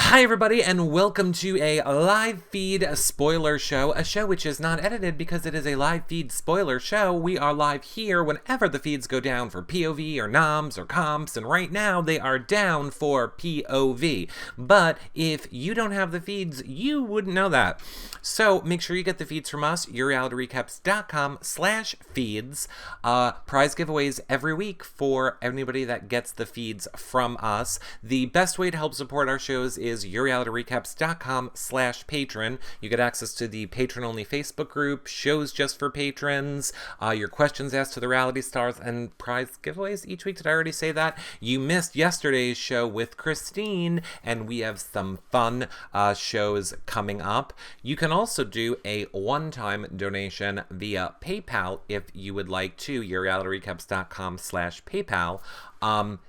Hi everybody and welcome to a live feed spoiler show, a show which is not edited because it is a live feed spoiler show. We are live here whenever the feeds go down for POV or noms or comps, and right now they are down for POV. But if you don't have the feeds, you wouldn't know that. So make sure you get the feeds from us, yourrealityrecaps.com/feeds. Prize giveaways every week for anybody that gets the feeds from us. The best way to help support our shows is yourrealityrecaps.com/patron. You get access to the patron-only Facebook group, shows just for patrons, your questions asked to the reality stars, and prize giveaways each week. Did I already say that? You missed yesterday's show with Christine, and we have some fun shows coming up. You can also do a one-time donation via PayPal if you would like to, yourrealityrecaps.com/PayPal.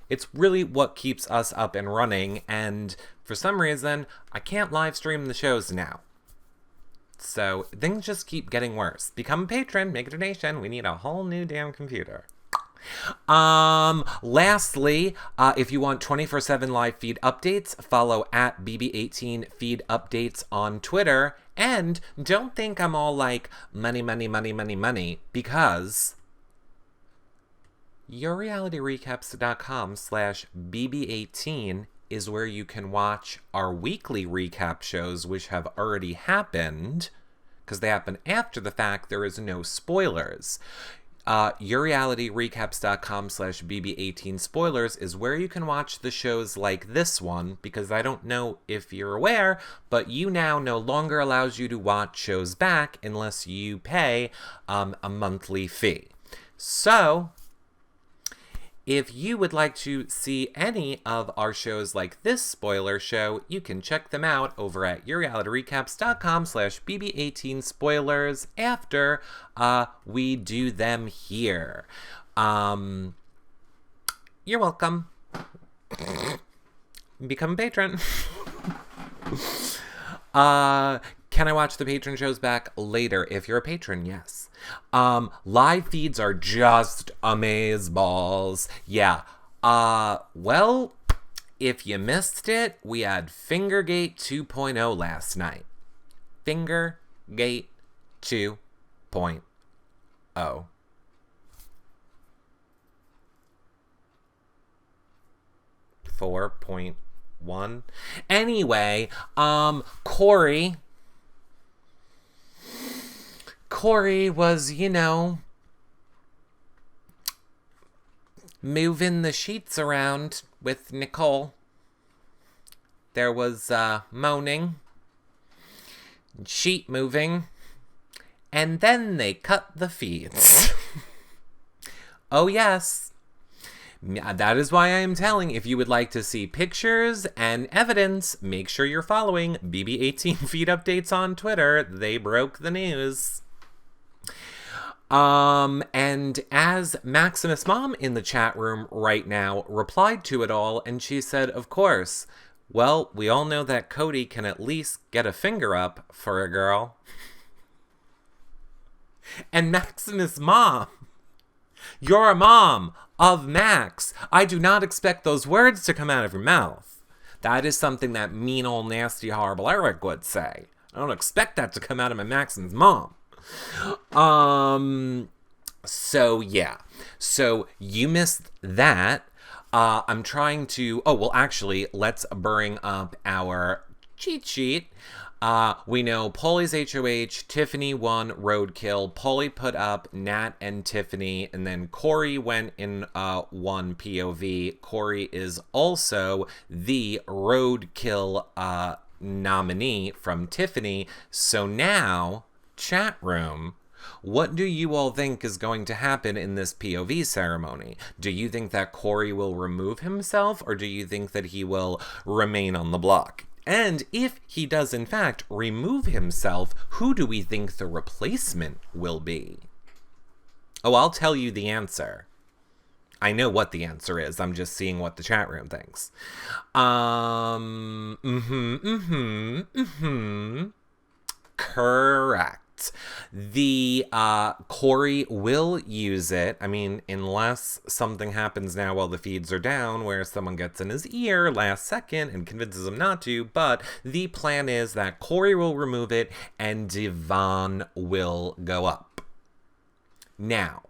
It's really what keeps us up and running, and for some reason, I can't live stream the shows now. So things just keep getting worse. Become a patron, make a donation. We need a whole new damn computer. Lastly, if you want 24/7 live feed updates, follow at BB18 feed updates on Twitter. And don't think I'm all like money, because yourrealityrecaps.com/BB18 is where you can watch our weekly recap shows, which have already happened, because they happen after the fact. There is no spoilers. Yourrealityrecaps.com/BB18 spoilers is where you can watch the shows like this one, because I don't know if you're aware, but you now no longer allows you to watch shows back unless you pay a monthly fee. So if you would like to see any of our shows like this spoiler show, you can check them out over at yourrealityrecaps.com/BB18 spoilers after we do them here. You're welcome. Become a patron. Can I watch the patron shows back later? If you're a patron, yes. Live feeds are just amazeballs. Yeah. Well, if you missed it, we had Fingergate 2.0 last night. Fingergate 2.0. .1. Anyway, Corey was, moving the sheets around with Nicole. There was moaning, sheet moving, and then they cut the feeds. Oh yes. That is why I am telling, if you would like to see pictures and evidence, make sure you're following BB18 feed updates on Twitter. They broke the news. And as Maximus Mom in the chat room right now replied to it all, and she said, of course, well, we all know that Cody can at least get a finger up for a girl. And Maximus Mom, you're a mom of Max. I do not expect those words to come out of your mouth. That is something that mean old nasty horrible Eric would say. I don't expect that to come out of my Maxim's mom. So yeah. So you missed that. I'm trying to, actually, let's bring up our cheat sheet. We know Paulie's HOH, Tiffany won Roadkill, Paulie put up Nat and Tiffany, and then Corey went in one POV. Corey is also the Roadkill nominee from Tiffany. So now, chat room, what do you all think is going to happen in this POV ceremony? Do you think that Corey will remove himself, or do you think that he will remain on the block? And if he does, in fact, remove himself, who do we think the replacement will be? Oh, I'll tell you the answer. I know what the answer is. I'm just seeing what the chat room thinks. Correct. The Corey will use it. I mean, unless something happens now while the feeds are down where someone gets in his ear last second and convinces him not to, but the plan is that Corey will remove it and Devon will go up. Now,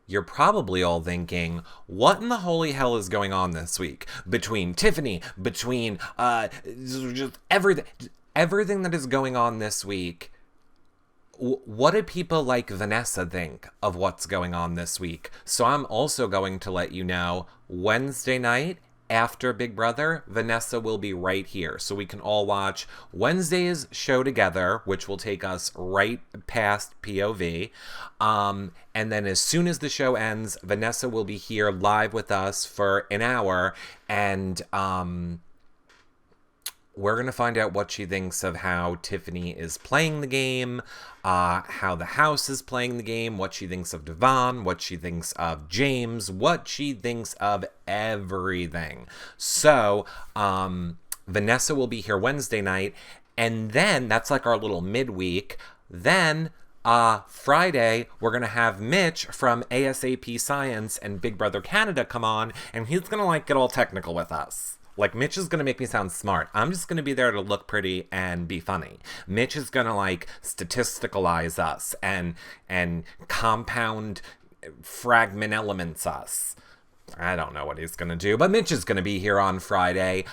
you're probably all thinking, what in the holy hell is going on this week? Between Tiffany, between just everything that is going on this week. What do people like Vanessa think of what's going on this week? So I'm also going to let you know, Wednesday night, after Big Brother, Vanessa will be right here. So we can all watch Wednesday's show together, which will take us right past POV. And then as soon as the show ends, Vanessa will be here live with us for an hour. And we're going to find out what she thinks of how Tiffany is playing the game, how the house is playing the game, what she thinks of Devon, what she thinks of James, what she thinks of everything. So, Vanessa will be here Wednesday night, and then that's like our little midweek. Then, Friday, we're going to have Mitch from ASAP Science and Big Brother Canada come on, and he's going to like get all technical with us. Like, Mitch is going to make me sound smart. I'm just going to be there to look pretty and be funny. Mitch is going to, like, statisticalize us and compound fragment elements us. I don't know what he's going to do, but Mitch is going to be here on Friday,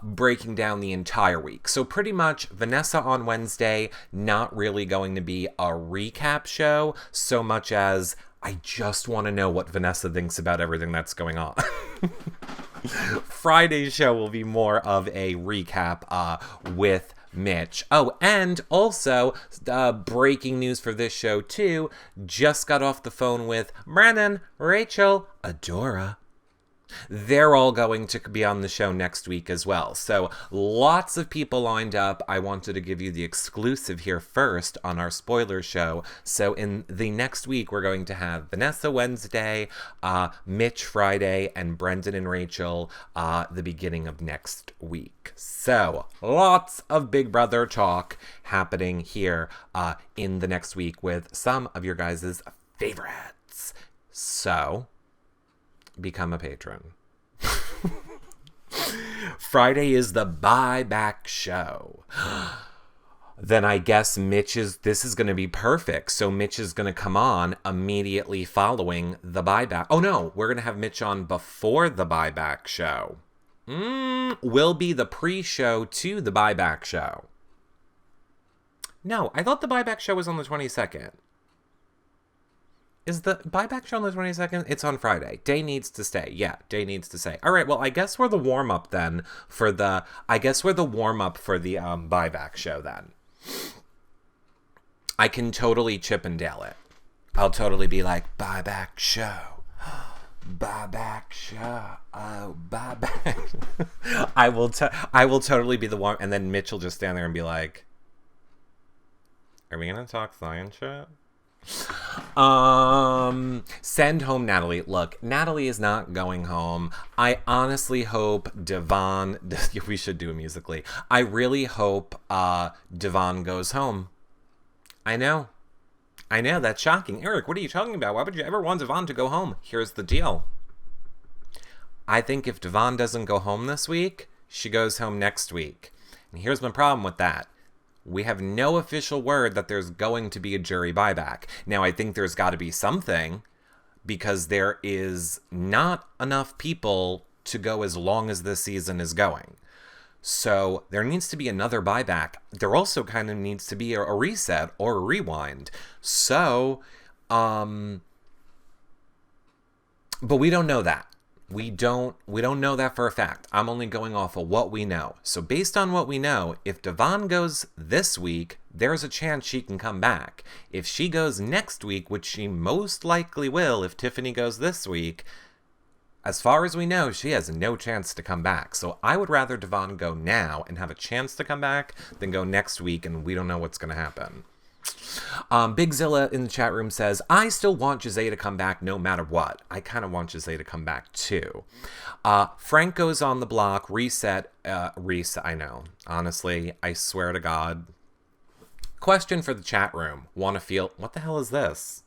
breaking down the entire week. So pretty much Vanessa on Wednesday, not really going to be a recap show so much as I just want to know what Vanessa thinks about everything that's going on. Friday's show will be more of a recap with Mitch. Oh, and also, breaking news for this show, too. Just got off the phone with Brennan, Rachel, Adora. They're all going to be on the show next week as well. So lots of people lined up. I wanted to give you the exclusive here first on our spoiler show. So in the next week, we're going to have Vanessa Wednesday, Mitch Friday, and Brendan and Rachel the beginning of next week. So lots of Big Brother talk happening here in the next week with some of your guys' favorites. So become a patron. Friday is the buyback show. Then I guess this is going to be perfect. So Mitch is going to come on immediately following the buyback. Oh no, we're going to have Mitch on before the buyback show. Will be the pre-show to the buyback show. No, I thought the buyback show was on the 22nd. Is the buyback show on the 22nd? It's on Friday. Day needs to stay. Yeah, Day needs to stay. All right, well, I guess we're the warm-up then for the... buyback show then. I can totally Chip and Dale it. I'll totally be like, buyback show. Buyback show. Oh, buyback. I will totally be the warm... And then Mitch will just stand there and be like, are we going to talk science shit? Send home Natalie. Look, Natalie is not going home. I honestly hope Devon... We should do it musically. I really hope Devon goes home. I know, that's shocking. Eric, what are you talking about? Why would you ever want Devon to go home? Here's the deal. I think if Devon doesn't go home this week, she goes home next week. And here's my problem with that. We have no official word that there's going to be a jury buyback. Now, I think there's got to be something because there is not enough people to go as long as this season is going. So there needs to be another buyback. There also kind of needs to be a reset or a rewind. So, but we don't know that. We don't know that for a fact. I'm only going off of what we know. So based on what we know, if Devon goes this week, there's a chance she can come back. If she goes next week, which she most likely will if Tiffany goes this week, as far as we know, she has no chance to come back. So I would rather Devon go now and have a chance to come back than go next week and we don't know what's going to happen. Big Zilla in the chat room says, I still want Jose to come back no matter what. I kind of want Jose to come back too. Frank goes on the block. Reset. I know. Honestly, I swear to God, Question for the chat room. Want to feel... What the hell is this?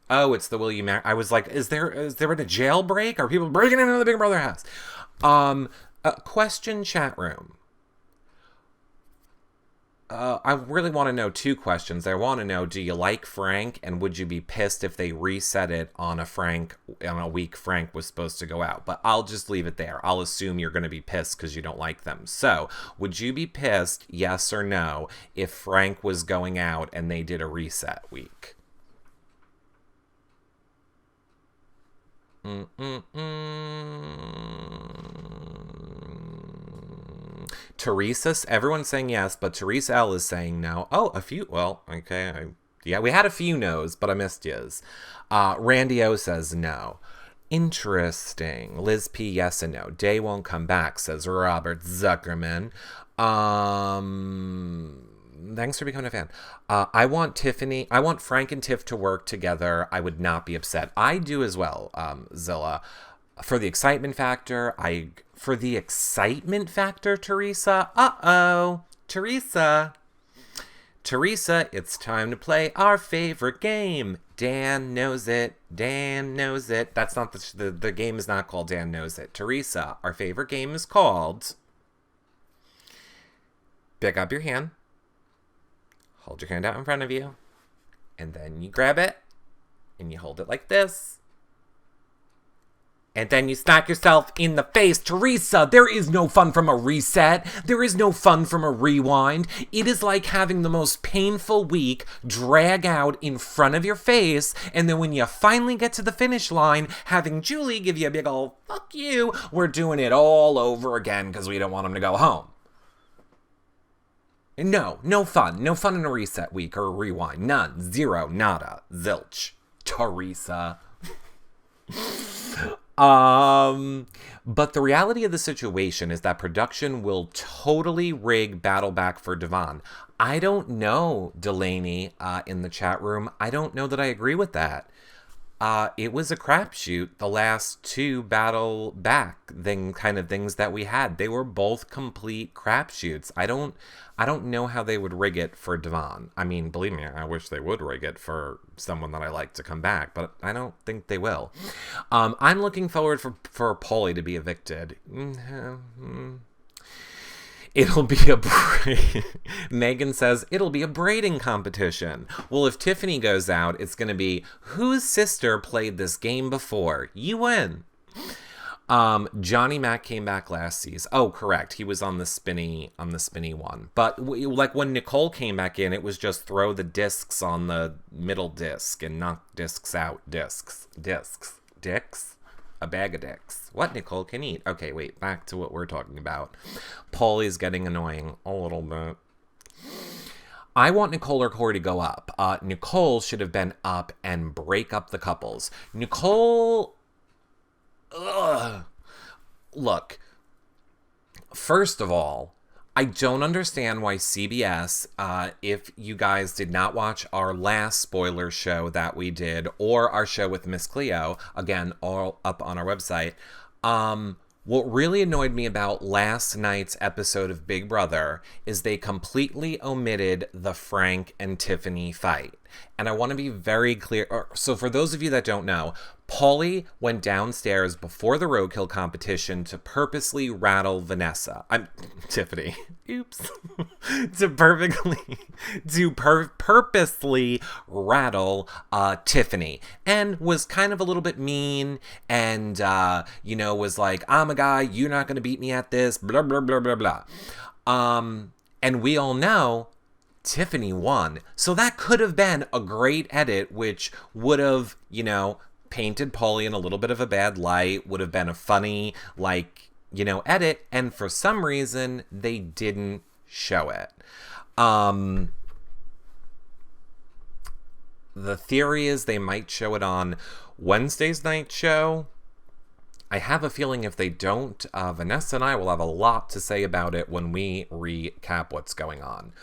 Oh, it's the Will You Marry... I was like, is there a jailbreak? Are people breaking into the Big Brother house? Question chat room. I really want to know 2 questions. I want to know, do you like Frank, and would you be pissed if they reset it on a week Frank was supposed to go out? But I'll just leave it there. I'll assume you're going to be pissed because you don't like them. So, would you be pissed, yes or no, if Frank was going out and they did a reset week? Teresa, everyone's saying yes, but Teresa L is saying no. Oh, a few. Well, okay. Yeah, we had a few no's, but I missed yous. Randy O says no. Interesting. Liz P, yes and no. Day won't come back, says Robert Zuckerman. Thanks for becoming a fan. I want Frank and Tiff to work together. I would not be upset. I do as well, Zilla. For the excitement factor, Teresa. Teresa, it's time to play our favorite game. Dan knows it. That's not the game is not called Dan Knows It. Teresa, our favorite game is called... Pick up your hand. Hold your hand out in front of you. And then you grab it. And you hold it like this. And then you smack yourself in the face. Teresa, there is no fun from a reset. There is no fun from a rewind. It is like having the most painful week drag out in front of your face. And then when you finally get to the finish line, having Julie give you a big ol' fuck you, we're doing it all over again because we don't want him to go home. No fun. No fun in a reset week or a rewind. None. Zero. Nada. Zilch. Teresa. But the reality of the situation is that production will totally rig Battle Back for Devon. I don't know, Delaney, in the chat room. I don't know that I agree with that. It was a crapshoot, the last 2 Battle Back kind of things that we had. They were both complete crapshoots. I don't know how they would rig it for Devon. I mean, believe me, I wish they would rig it for someone that I like to come back, but I don't think they will. I'm looking forward for Paulie to be evicted. It'll be Megan says, it'll be a braiding competition. Well, if Tiffany goes out, it's going to be, whose sister played this game before? You win. Johnny Mac came back last season. Oh, correct. He was on the spinny one. But like when Nicole came back in, it was just throw the discs on the middle disc and knock discs out. Dicks? A bag of dicks. What Nicole can eat. Okay, wait, back to what we're talking about. Paulie's getting annoying a little bit. I want Nicole or Corey to go up. Nicole should have been up and break up the couples. Nicole... Ugh. Look, first of all, I don't understand why CBS, if you guys did not watch our last spoiler show that we did, or our show with Miss Cleo, again, all up on our website, what really annoyed me about last night's episode of Big Brother is they completely omitted the Frank and Tiffany fight. And I want to be very clear. So for those of you that don't know, Paulie went downstairs before the roadkill competition to purposely rattle Tiffany. Oops. to purposely rattle Tiffany, and was kind of a little bit mean, and was like, I'm a guy, you're not going to beat me at this, blah blah blah blah blah. And we all know Tiffany won. So that could have been a great edit, which would have, painted Paulie in a little bit of a bad light, would have been a funny, edit. And for some reason, they didn't show it. The theory is they might show it on Wednesday's night show. I have a feeling if they don't, Vanessa and I will have a lot to say about it when we recap what's going on.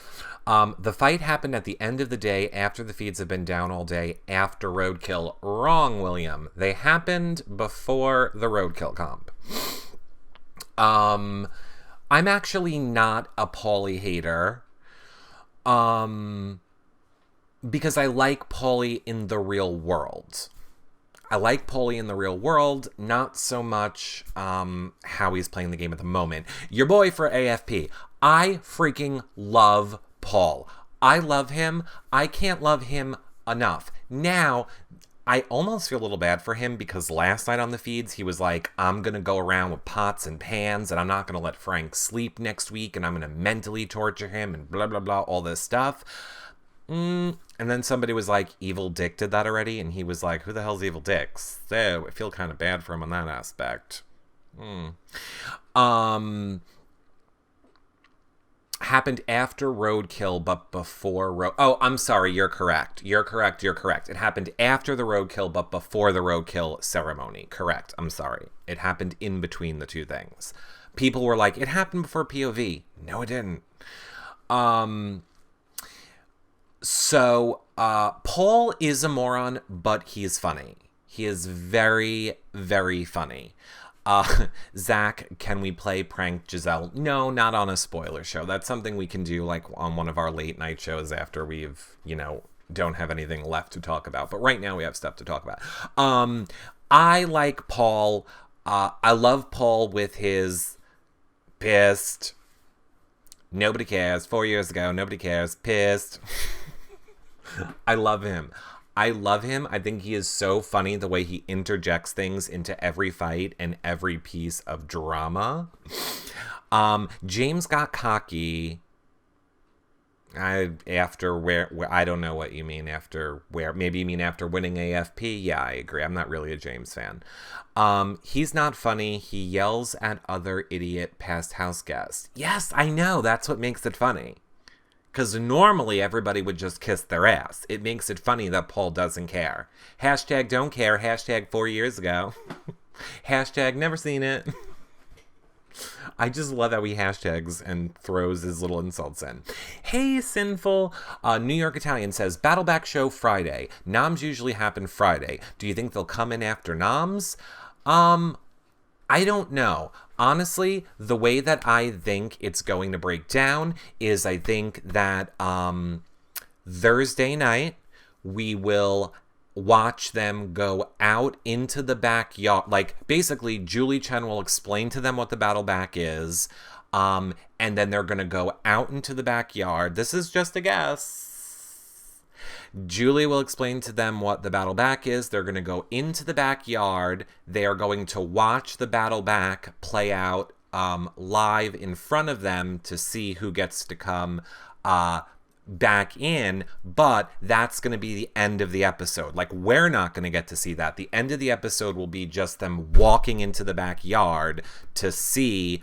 The fight happened at the end of the day after the feeds have been down all day after Roadkill. Wrong, William. They happened before the Roadkill comp. I'm actually not a Paulie hater. Because I like Paulie in the real world. I like Paulie in the real world, not so much how he's playing the game at the moment. Your boy for AFP. I freaking love Paul. I love him. I can't love him enough. Now, I almost feel a little bad for him because last night on the feeds, he was like, I'm going to go around with pots and pans and I'm not going to let Frank sleep next week and I'm going to mentally torture him and blah, blah, blah, all this stuff. And then somebody was like, Evil Dick did that already? And he was like, who the hell's Evil Dick? So I feel kind of bad for him on that aspect. Happened after Roadkill, but before Oh, I'm sorry, you're correct. You're correct. It happened after the Roadkill, but before the Roadkill ceremony. Correct. I'm sorry. It happened in between the two things. People were like, it happened before POV. No, it didn't. So, Paul is a moron, but he's funny. He is very, very funny. Zach, can we play Prank Giselle? No, not on a spoiler show. That's something we can do like on one of our late night shows after we've, don't have anything left to talk about. But right now we have stuff to talk about. I like Paul. I love Paul with his pissed. Nobody cares. 4 years ago, nobody cares. Pissed. I love him. I think he is so funny the way he interjects things into every fight and every piece of drama. James got cocky I don't know what you mean after where. Maybe you mean after winning AFP. Yeah, I agree. I'm not really a James fan. He's not funny. He yells at other idiot past house guests. Yes, I know. That's what makes it funny. Because normally everybody would just kiss their ass. It makes it funny that Paul doesn't care. Hashtag don't care. Hashtag 4 years ago. Hashtag never seen it. I just love how he hashtags and throws his little insults in. Hey, Sinful. New York Italian says, Battleback show Friday. Noms usually happen Friday. Do you think they'll come in after Noms? I don't know. Honestly, the way that I think it's going to break down is I think that Thursday night we will watch them go out into the backyard. Like, basically, Julie Chen will explain to them what the battle back is, and then they're going to go out into the backyard. This is just a guess. Julie will explain to them what the battle back is. They're going to go into the backyard. They are going to watch the battle back play out live in front of them to see who gets to come back in, but that's going to be the end of the episode. Like, we're not going to get to see that. The end of the episode will be just them walking into the backyard to see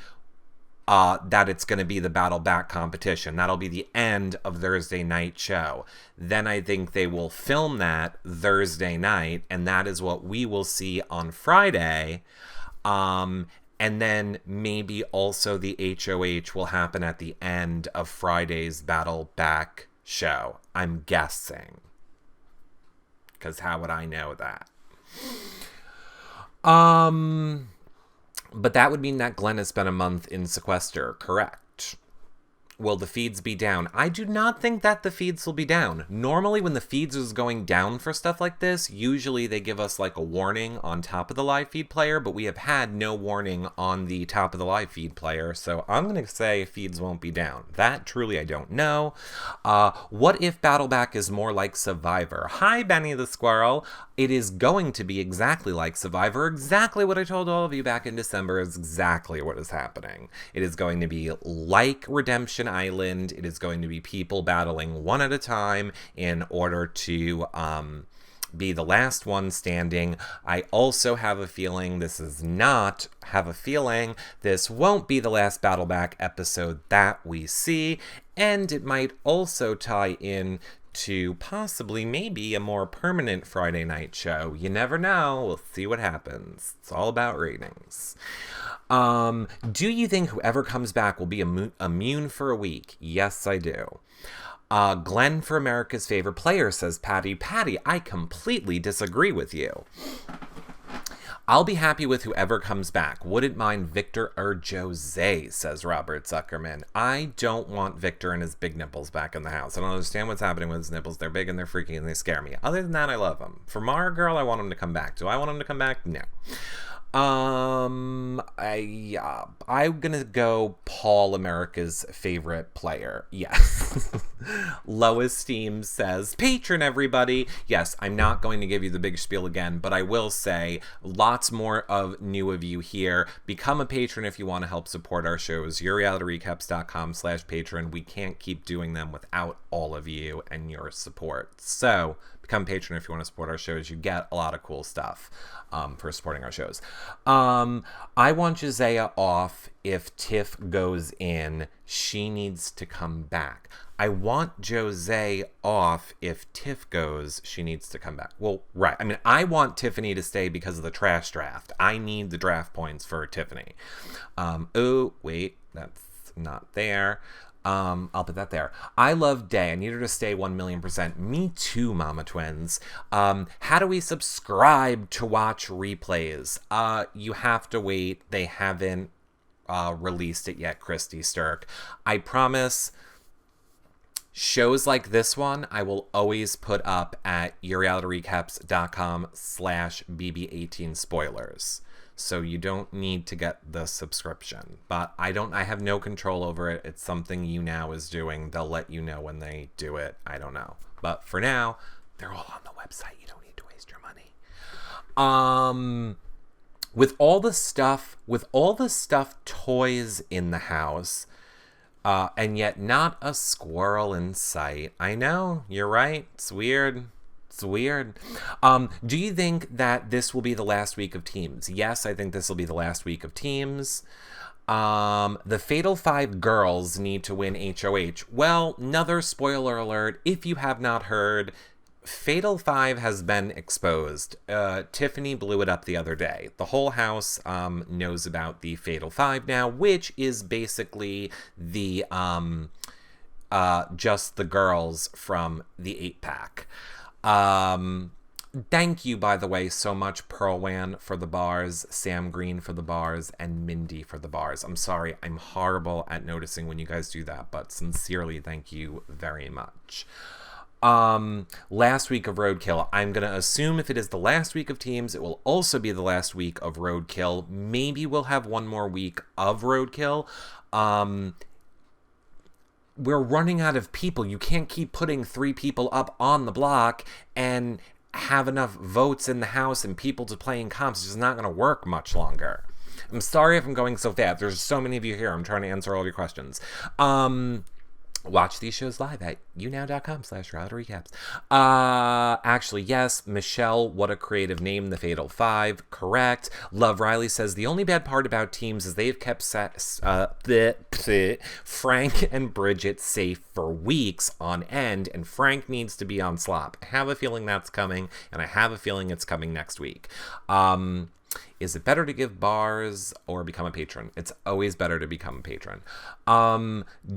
that it's going to be the battle back competition. That'll be the end of Thursday night show. Then I think they will film that Thursday night, and that is what we will see on Friday. And then maybe also the HOH will happen at the end of Friday's battle back show. I'm guessing. Because how would I know that? But that would mean that Glenn has spent a month in sequester, correct? Will the feeds be down? I do not think that the feeds will be down. Normally when the feeds is going down for stuff like this, usually they give us like a warning on top of the live feed player, but we have had no warning on the top of the live feed player, so I'm going to say feeds won't be down. That truly I don't know. What if Battleback is more like Survivor? Hi, Benny the Squirrel. It is going to be exactly like Survivor. Exactly what I told all of you back in December is exactly what is happening. It is going to be like Redemption Island. It is going to be people battling one at a time in order to be the last one standing. I also have a feeling this won't be the last Battleback episode that we see, and it might also tie in to possibly maybe a more permanent Friday night show. You never know. We'll see what happens. It's all about ratings. Do you think whoever comes back will be immune for a week? Yes, I do. Glenn for America's favorite player, says Patty. Patty, I completely disagree with you. I'll be happy with whoever comes back. Wouldn't mind Victor or Jose, says Robert Zuckerman. I don't want Victor and his big nipples back in the house. I don't understand what's happening with his nipples. They're big and they're freaky and they scare me. Other than that, I love him. For Mara Girl, I want him to come back. Do I want him to come back? No. I'm gonna go Paul, America's favorite player. Yes. Lois Steam says, patron everybody. Yes, I'm not going to give you the big spiel again, but I will say lots more of new of you here. Become a patron if you want to help support our shows. YourRealityRecaps.com/patron. We can't keep doing them without all of you and your support. So become a patron if you want to support our shows. You get a lot of cool stuff for supporting our shows. I want Josiah off if Tiff goes in. She needs to come back. I want Jose off if Tiff goes. She needs to come back. Well, right. I mean, I want Tiffany to stay because of the trash draft. I need the draft points for Tiffany. Oh, wait. That's not there. I'll put that there. I love Day. I need her to stay 1,000,000%. Me too, Mama Twins. How do we subscribe to watch replays? You have to wait. They haven't released it yet, Christy Sturk. I promise shows like this one, I will always put up at YourRealityRecaps.com/BB18 spoilers. So you don't need to get the subscription. But I have no control over it. It's something You Now is doing. They'll let you know when they do it. I don't know. But for now, they're all on the website. You don't need to waste your money. With all the stuff toys in the house, and yet not a squirrel in sight. I know, you're right. It's weird. It's weird. Do you think that this will be the last week of teams? Yes, I think this will be the last week of teams. The Fatal 5 girls need to win HOH. Well, another spoiler alert. If you have not heard, Fatal 5 has been exposed. Tiffany blew it up the other day. The whole house knows about the Fatal 5 now, which is basically the just the girls from the 8-pack. Thank you, by the way, so much, Pearlwan for the bars, Sam Green for the bars, and Mindy for the bars. I'm sorry, I'm horrible at noticing when you guys do that, but sincerely, thank you very much. Last week of Roadkill. I'm going to assume if it is the last week of teams, it will also be the last week of Roadkill. Maybe we'll have one more week of Roadkill. We're running out of people. You can't keep putting 3 people up on the block and have enough votes in the house and people to play in comps. It's just not going to work much longer. I'm sorry if I'm going so fast. There's so many of you here. I'm trying to answer all of your questions. Watch these shows live at younow.com/RealityRecaps. Actually, yes, Michelle, what a creative name, the Fatal 5. Correct. Love Riley says, the only bad part about teams is they've kept Frank and Bridget safe for weeks on end, and Frank needs to be on slop. I have a feeling that's coming, and I have a feeling it's coming next week. Is it better to give bars or become a patron? It's always better to become a patron.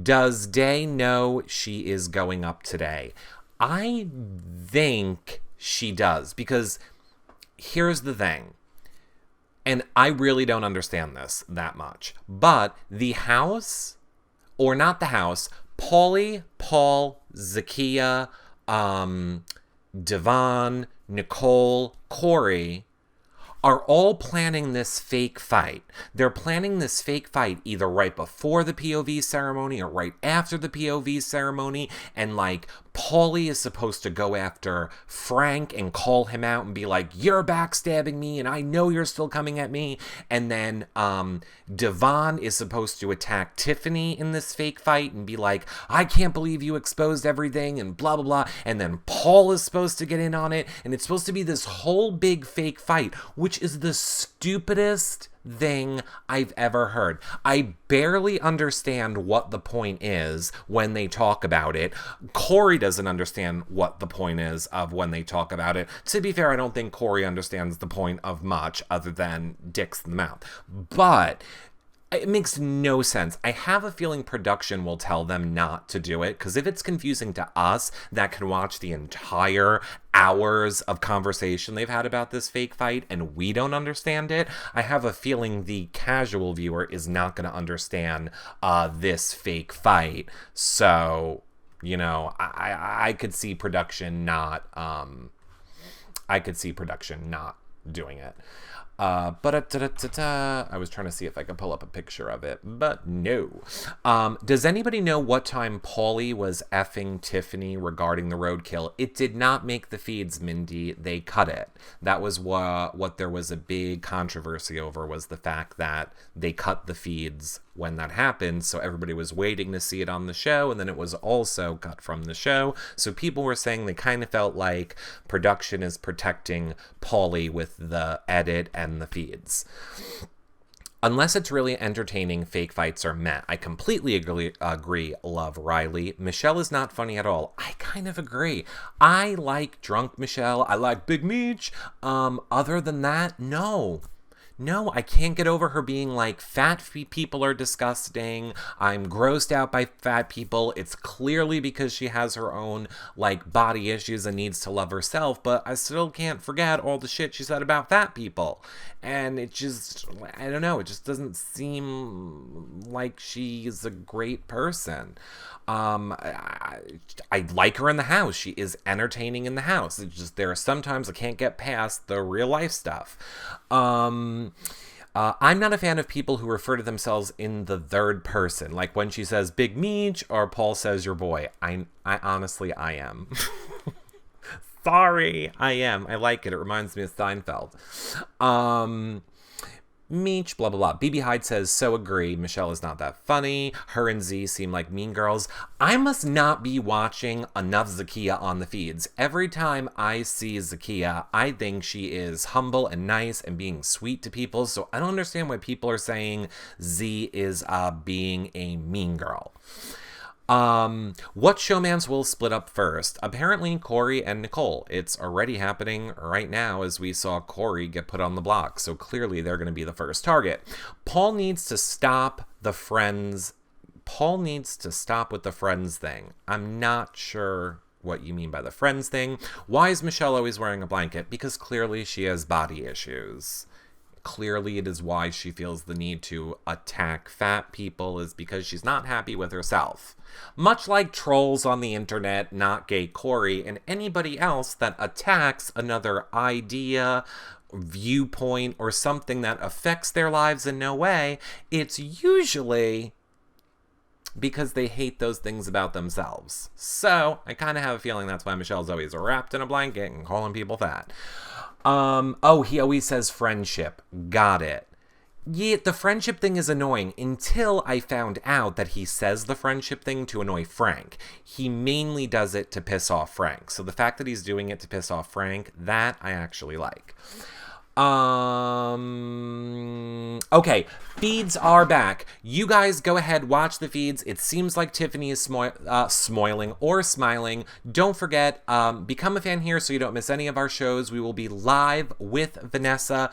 Does Day know she is going up today? I think she does, because here's the thing. And I really don't understand this that much. But the house, or not the house, Paulie, Paul, Zakia, Devon, Nicole, Corey are all planning this fake fight. They're planning this fake fight either right before the POV ceremony or right after the POV ceremony. And like, Paulie is supposed to go after Frank and call him out and be like, you're backstabbing me and I know you're still coming at me. And then Devon is supposed to attack Tiffany in this fake fight and be like, I can't believe you exposed everything and blah, blah, blah. And then Paul is supposed to get in on it. And it's supposed to be this whole big fake fight, which is the stupidest thing I've ever heard. I barely understand what the point is when they talk about it. Corey doesn't understand what the point is of when they talk about it. To be fair, I don't think Corey understands the point of much other than dicks in the mouth. But It makes no sense. I have a feeling production will tell them not to do it, because if it's confusing to us that can watch the entire hours of conversation they've had about this fake fight and we don't understand it, I have a feeling the casual viewer is not going to understand this fake fight. So, you know, I could see production not doing it. I was trying to see if I could pull up a picture of it, but no. Does anybody know what time Paulie was effing Tiffany regarding the roadkill? It did not make the feeds, Mindy. They cut it. That was what there was a big controversy over, was the fact that they cut the feeds when that happened, so everybody was waiting to see it on the show, and then it was also cut from the show. So people were saying they kind of felt like production is protecting Paulie with the edit and the feeds. Unless it's really entertaining, fake fights are meh. I completely agree, love Riley. Michelle is not funny at all. I kind of agree. I like drunk Michelle. I like Big Meech. Other than that, no. No, I can't get over her being like, fat people are disgusting. I'm grossed out by fat people. It's clearly because she has her own, like, body issues and needs to love herself, but I still can't forget all the shit she said about fat people. And it just, I don't know, it just doesn't seem like she's a great person. I like her in the house. She is entertaining in the house. It's just there are sometimes I can't get past the real life stuff. I'm not a fan of people who refer to themselves in the third person, like when she says Big Meech or Paul says your boy. I honestly, I am. Sorry, I am. I like it. It reminds me of Seinfeld. Meech, blah, blah, blah. BB Hyde says, so agree. Michelle is not that funny. Her and Z seem like mean girls. I must not be watching enough Zakiya on the feeds. Every time I see Zakiya, I think she is humble and nice and being sweet to people. So I don't understand why people are saying Z is being a mean girl. What showmans will split up first? Apparently Corey and Nicole. It's already happening right now as we saw Corey get put on the block. So clearly they're going to be the first target. Paul needs to stop with the friends thing. I'm not sure what you mean by the friends thing. Why is Michelle always wearing a blanket? Because clearly she has body issues. Clearly it is why she feels the need to attack fat people, is because she's not happy with herself. Much like trolls on the internet, not gay Corey, and anybody else that attacks another idea, viewpoint, or something that affects their lives in no way, it's usually because they hate those things about themselves. So I kind of have a feeling that's why Michelle's always wrapped in a blanket and calling people fat. He always says friendship. Got it. Yeah, the friendship thing is annoying until I found out that he says the friendship thing to annoy Frank. He mainly does it to piss off Frank. So the fact that he's doing it to piss off Frank, that I actually like. Okay, feeds are back. You guys go ahead, watch the feeds. It seems like Tiffany is smiling. Don't forget, become a fan here so you don't miss any of our shows. We will be live with Vanessa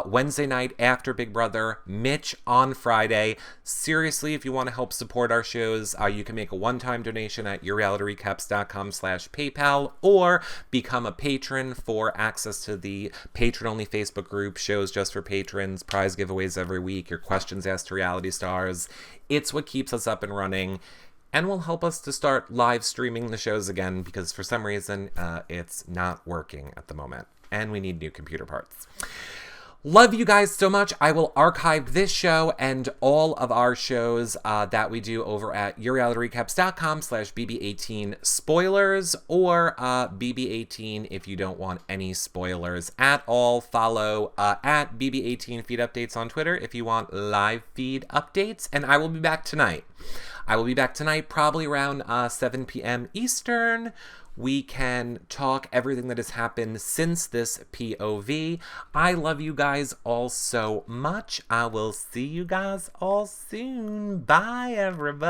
Wednesday night after Big Brother, Mitch on Friday. Seriously, if you want to help support our shows, you can make a one-time donation at yourrealityrecaps.com/PayPal or become a patron for access to the patron-only Facebook group, shows just for patrons, prize giveaways every week, your questions asked to reality stars. It's what keeps us up and running and will help us to start live streaming the shows again, because for some reason it's not working at the moment and we need new computer parts. Love you guys so much. I will archive this show and all of our shows that we do over at yourrealityrecaps.com/BB18 spoilers, or BB18 if you don't want any spoilers at all. Follow at BB18 feed updates on Twitter if you want live feed updates. And I will be back tonight. Probably around 7 p.m. Eastern. We can talk everything that has happened since this POV. I love you guys all so much. I will see you guys all soon. Bye, everybody.